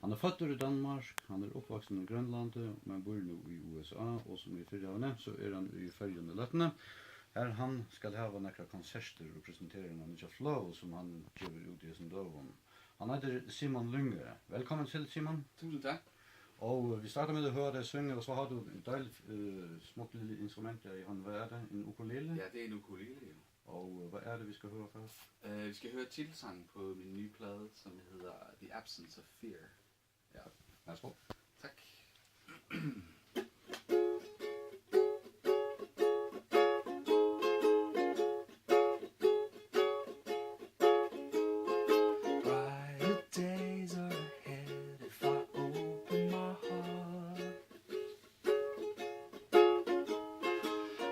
Han er født i Danmark, han er oppvaksen i Grønlandet, men bor nu i USA, og som vi før har nevnt, så er han i Faroese Løttene. Her han skal ha nekra konserter og presentere en nye flow som han gjør ut i sin døven. Han heter Simon Lynge. Velkommen til, Simon. Tusind tak. Og vi starter med at høre deg synge, og så har du en dejlig småt lille instrument i hånden. Hvad er det? En ukulele? Ja, det er en ukulele, jo. Og hvad er det, vi skal høre først? Vi skal høre titelsangen på min nye plade, som hedder The Absence of Fear. Ja, værsgo. Tak.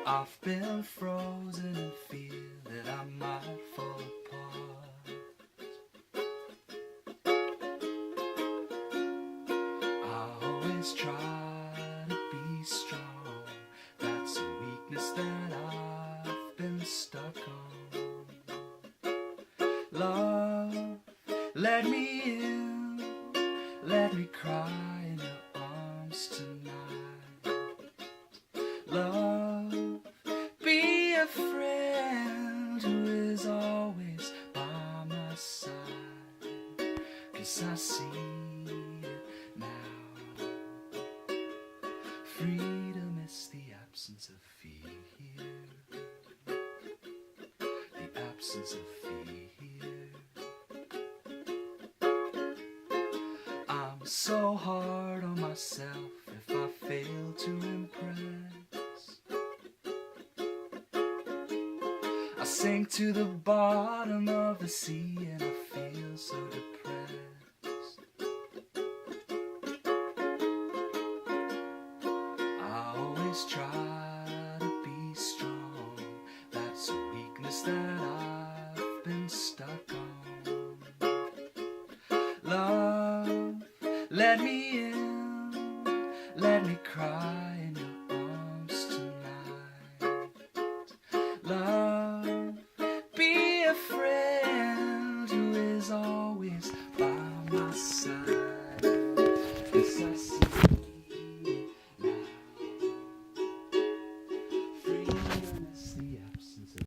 I've been frozen and feel that I might fall apart. I always try to be strong. That's a weakness that I've been stuck on. Love, let me in. Let me cry in your arms tonight. Love, be a friend who is always by my side. 'Cause I see it now. Freedom is the absence of fear. The absence of fear. I'm so hard on myself if I fail to impress. I sink to the bottom of the sea and I feel so depressed. I always try to be strong. That's a weakness that I've been stuck on. Love, let me in.